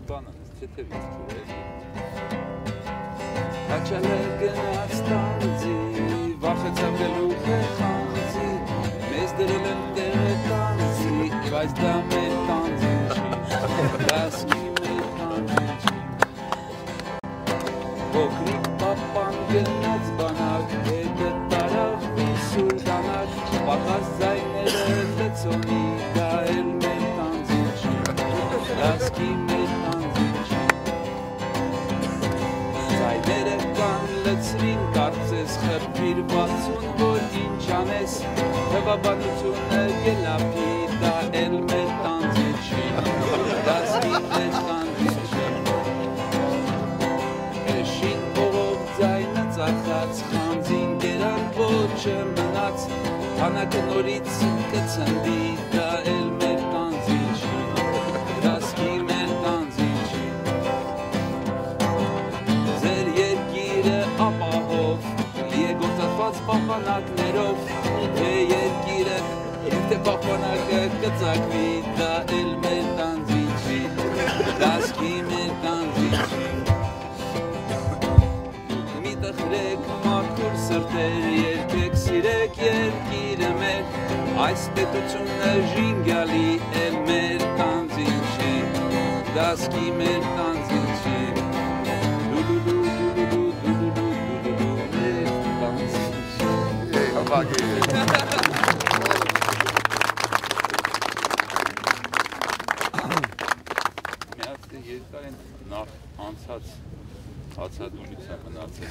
բանանս, չէ թե վիճ Աչալը գնաց տանձի, վախեցավ գլուխ է խանձի, մեզ դրել են տեղը տանձի, բայց դա մեր տանձի չի, դասկի մեր տանձի չի Փոքրիկ պապան գնաց բանակ, հետը տարավ վիսուր դանակ, պակաս ձայները լծոնի, դա էլ մեր տանձի չի, դասկի մեր տանձի չի Ձայները կան լծրին կարծես խրպիր բացուն, որ ինչ անես, հվաբանությունը գելապի, դա էլ մեր տանձի չի, դասկի մեր տանձի չի Էշին ողով ձայնը ծախած, խանձին գերան ոչը մնաց, թանակը նորից կծնդի, դա էլ մեր տանձի չի, դասկի մեր տանձի չի Ձեր երկիրը ապահով, եգործատված պապանակներով, թե երկիրը, թե պապանակը կծակվի, դա էլ մեր տանձի չի, դասկի մեր տանձի չի Մի տխրեք մաքուր սրտեր, երկեք սիրեք երկիրը մեր, այս պետությունը ժինգալի է մեր տանձի չի, դասկի մեր տանձի չի Միացը երկար են նախ անցած հացադուլիցա մնացել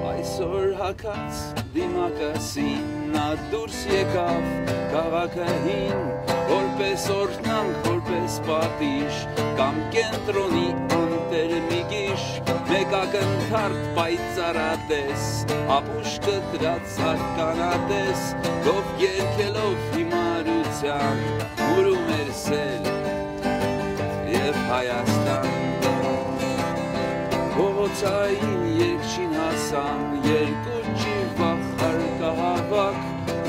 Այսօր հակած դիմակասին նա դուրս եկավ քաղաքահին որպես օրհնանք, որպես պատիժ կամ կենտրոնի անտեր մի գիշ մեկ ակնթարթ պայծառատես ապուշ կտրած արկանատես գով երգելով հիմարության ուրում էր սել և Հայաստան Փողոցային երկչին հասան երկու ճիվախ հարկահավաք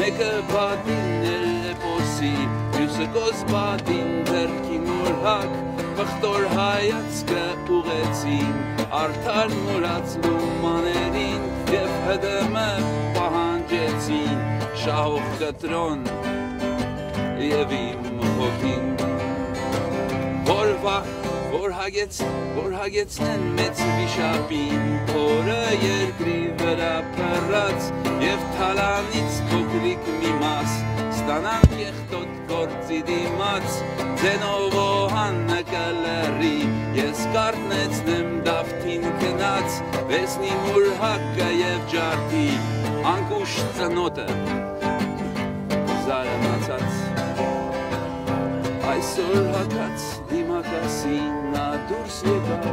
մեկը բադին էր պոսի մյուսը կոսբադին ձեռքին մորհակ վխտոր հայացքը ուղեցին արդար մորած լումաներին և հդմը պահանջեցին շահող կտրոն և իմ հոգին որ հագեցնեն մեծ վիշապին փորը երկրի վրա փռած և թալանից փոքրիկ մի մաս ստանան կեղտոտ գործի դիմաց ձենով օհանը կլռի ես կարտնեցնեմ դավթին գնաց վեսնի մուրհակը և ջարդի անկուշ ծնոտը զարմացած Այսօր հակած դիմակասին նա դուրս եկավ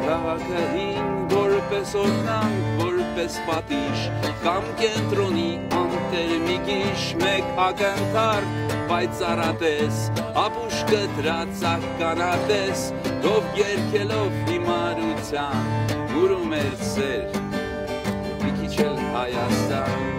քաղաքահին որպես օրհնանք, որպես պատիժ կամ կենտրոնի անտեր մի գիշ մեկ ակնթարթ պայծառատես ապուշ կտրած ականատես ով երգելով հիմարության ուրում էր սեր մի քիչ էլ Հայաստան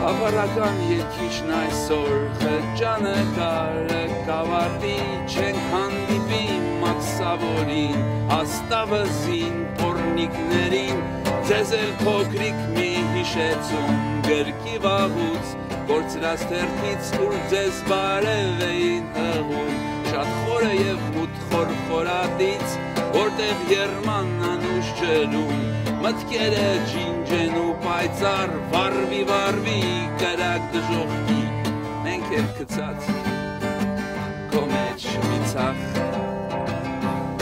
Ավարական երկիշն այսօր խրջանը կարը կավարտի չենք հանդիպի մաքսավորին աստավզին պորնիկներին ձեզ էլ փոքրիկ մի հիշեցում գրկի վաղուց կորցրած թերթից ուր ձեզ բարև էին հղում շատ խորը և մութ խորխորատից որտեղ երման անուշ ջրում մտքերը ջինջեն ու պայծառ վարվի կրակ դժողքի մենք էլ կծած քո մեջ մի ցախ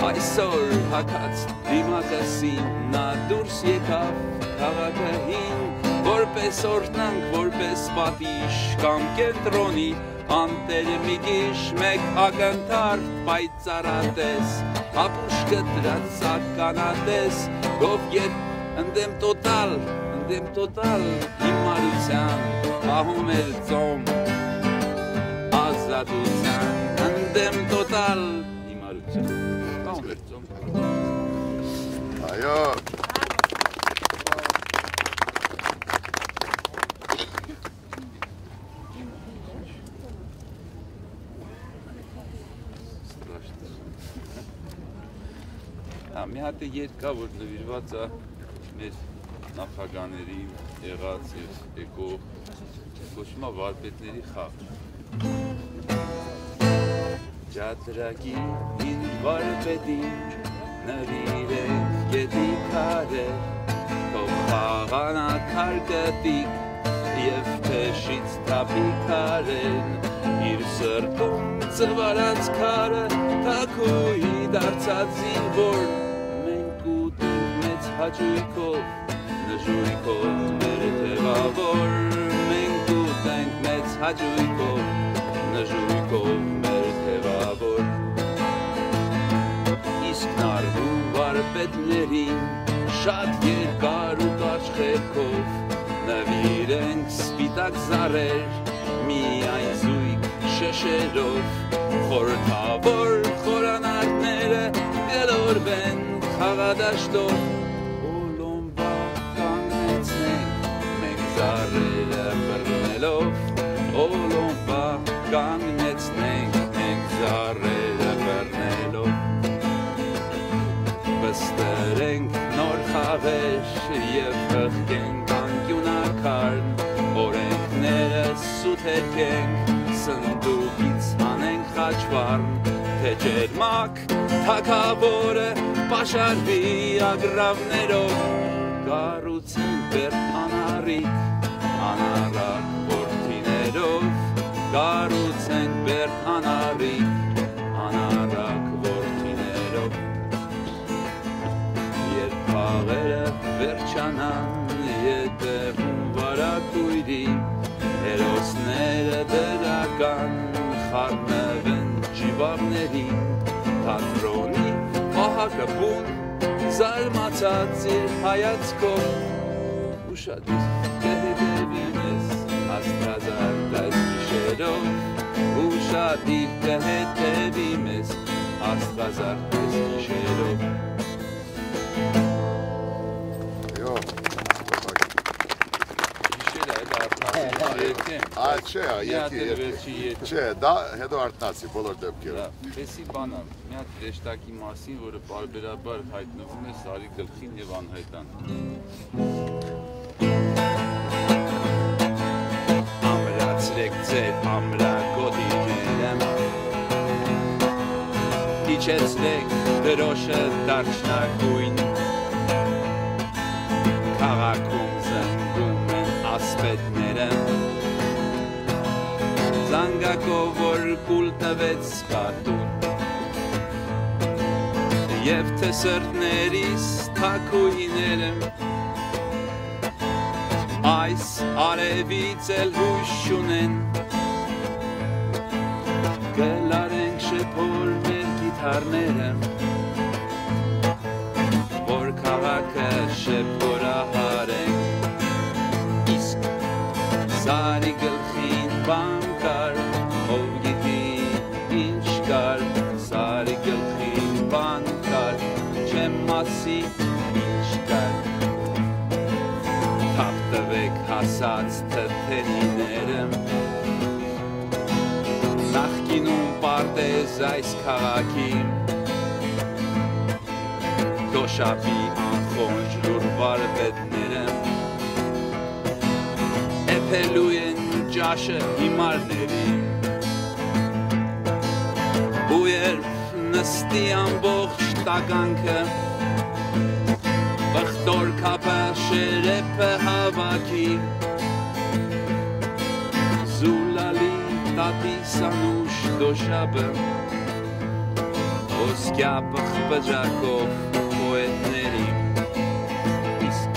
այսօր հակած դիմակասին նա դուրս եկավ քաղաքահին որպես օրհնանք, որպես պատիժ կամ կենտրոնի անտեր մի գիշ մեկ ակնթարթ պայծառատես ապուշ կտրած ականատես ով երբ ընդեմ տոտալ հիմարության պահում էր ծոմ ազատության ընդեմ տոտալ հիմարության Կերծում։ Այո։ Մի հատ է երգ կա, որ նվիրված է մեր նախագաների եղած և եկող կոչվում է վարպետների խաղ։ Ջատրակի հին վարպետին նվիրենք գետի քարեր, թող խաղանա քարգտիկ և փեշից թափի քարեն, իր սրտում ծվարած քարը թաքուի դարձած զինվոր, մենք ուտենք մեծ հաճույքով, նժույքով մեր թևավոր, մենք ուտենք մեծ հաճույքով, նժույքով մեր թևավոր։ Իսկ նարդու վարպետներին շատ երկար ու կարճ խելքով նվիրենք սպիտակ զառեր, միայն զույգ շշերով, խորհրդավոր խորանարդները գլորվեն խաղադաշտով, օլոմբա կանգնեցնենք մենք զառերը բռնելով, օլոմբա կանգնեցնենք մենք զառերը բռնելով, վստերենք նոր խաղեր և խղկենք անկյունակարն, օրենքները սութերքենք, սնդուկից հանենք խաչվարն, թե ջերմակ թագավորը պաշարվի ագրավներով, կառուցենք բերդ անառիկ, անառակ որդիներով, կառուցենք բերդ անառիկ, անառակ որդիներով, երբ խաղերը վերջանան, ետևում վարակույրի, հերոսները դրական խառնվեն ջիվավների, թատրոնի պահակը բուն զարմացած իր հայացքով, ուշադիր կհետևի մեզ աստղազարդ այս գիշերով, ուշադիր կհետևի մեզ աստղազարդ այս գիշերով։ Չէ, չէ, դա հետո արտնացի բոլոր դեպքերում։ Եսի բանը, մի հատ հրեշտակի մասին, որը պարբերաբար հայտնվում է Սարի գլխին և անհայտան։ Ամրացրեք ձեր ամրագոտիները, իջեցրեք դրոշը դարչնագույն, քաղաքում զնգում են ասպետները, զանգակով որ կուլ տվեց պատուն, և թե սրտներիս թաքույները, այս արևից էլ հույս չունեն, գլարենք շեփոր մեր գիթառները, որ քաղաքը շեփորահարենք, իսկ Սարի գլխին բան կար, ով գիտի ինչ կար, Սարի գլխին բան կար, չեմ ասի ինչ կար, թափ տվեք հասած թթերիները, նախկինում պարտեզ այս քաղաքի, դոշապի անխոնջ լուր վարպետները, էփելու են ճաշը հիմարների, ու երբ նստի ամբողջ տականքը, բխտոր կապը շերեպը հավաքի, զուլալի տատիս անուշ դոշապը, ոսկյա պխպջակով պոետների, իսկ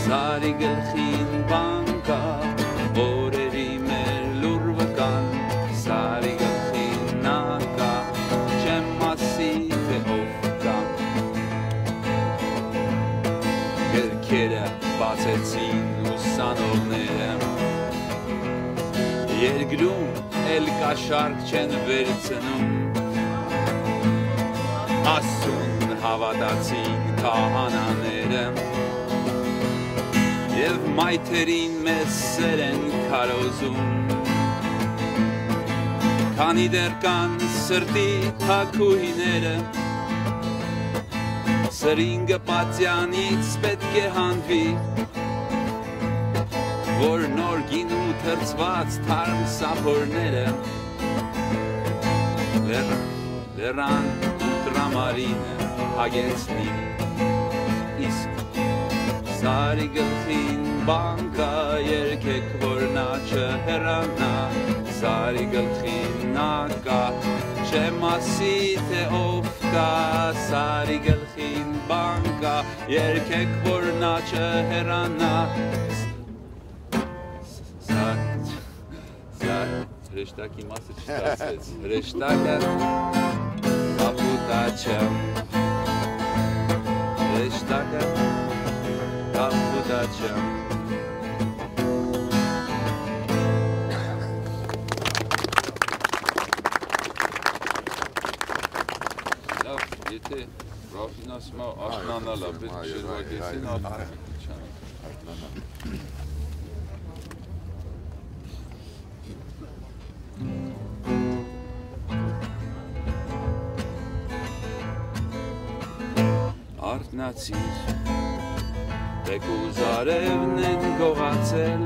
Սարի գլխին բան կա, օրերի մեր լուր վկան, Սարի գլխին նա կա, չեմ ասի թե ով կա, գրքերը բացեցին ուսանողները, երկրում էլ կաշարք չեն վերցնում, Աստուն հավատացին քահանաները Եվ մայթերին մեզ սեր են քարոզում Քանի դեռ կան սրտի թաքուհիները Սրինգը պատյանից պետք է հանվի Որ նոր գին ու թրծված թարմ սափորները Լերան ու տրամարինը հագեցնի Իսկ սարի գլխին բանկա երկեք որ նա չհեռանա Սարի գլխին նակա չեմ ասի թե ով կա Սարի գլխին բանկա երկեք որ նա չհեռանա Հրեշտակի մասը չստացվեց, հրեշտակը կապուտաչեմ Հրեշտակը կապուտաչեմ Լավ, եթե Ռաֆին ասում է աշնանալ է, պետք շերվագեցին աշնանալ Արտնացիր, տեկուզ արևն են գողացել,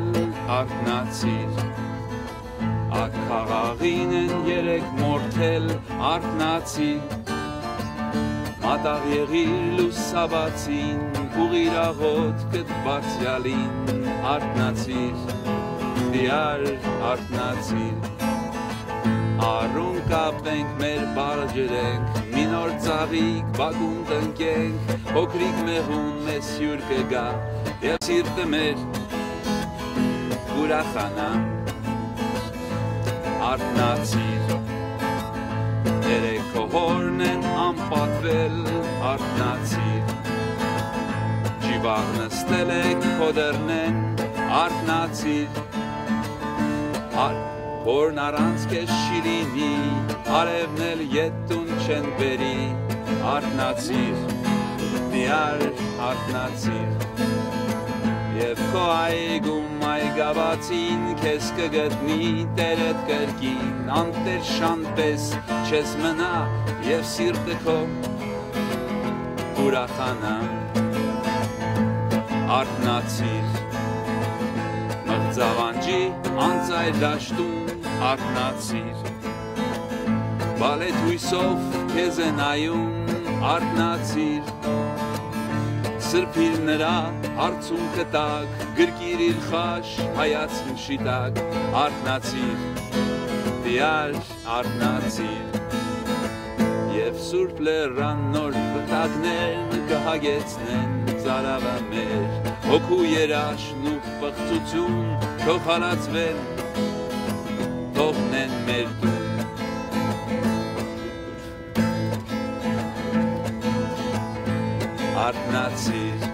արտնացիր, ակքաղաղին են երեք մորթել, արտնացիր, մատաղ եղիր լուսաբացին, ուղիր աղոտ կտ բարձյալին, արտնացիր, դիար արտնացիր, Արուն կապենք մեր բալջրենք, մինոր ծաղիկ բակում տնկենք, հոքրիկ մեղում մեզ հյուր կգա, և սիրտը մեր ուրախանա, արտնացիր, երեք հորն են անպատվել, արտնացիր, ջիվաղ նստել եք հոդերնեն, արտնացիր, Որն առանց կեզ շիրինի, արևն էլ ետուն չեն բերի, արտնացիր, դիար արտնացիր, և քո այգում այգաբացին կեզ կգտնի տերդ կրկին, անտեր շանպես չես մնա և սիրտը քո ուրախանա, արտնացիր, մղձավանջի անձայր դաշտում, Արտնացիր, բալետ հույսով կեզ է նայում, արտնացիր, սրբիր նրա հարցում կտակ, գրկիր իր խաշ հայացքն շիտակ, արտնացիր, դիար արտնացիր, և սուրբ լերան նոր վտակներն կհագեցնեն ծարավը մեր, հոգու երաշն ու պղծություն կոխալացվեն, թողնեն մեր դուն Արտնացիր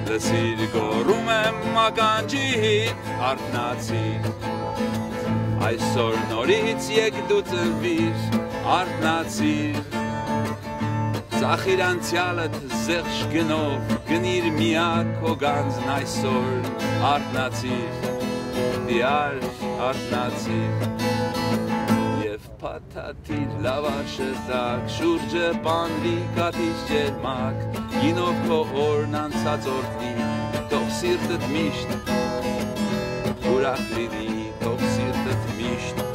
լսիր գոռում եմ ականջիդ արտնացիր այսօր նորից եկ դու ծնվիր արտնացիր ծախիր անցյալդ զեղչ գնով գնիր միակ հոգանձն այսօր արտնացիր դիար արտնացիր և պաթաթիր լավաշը տակ շուրջը պանվի կաթից ջերմակ գինով քո օրն անցած օրդի թող սիրտդ միշտ ուրախ լինի թող սիրտդ միշտ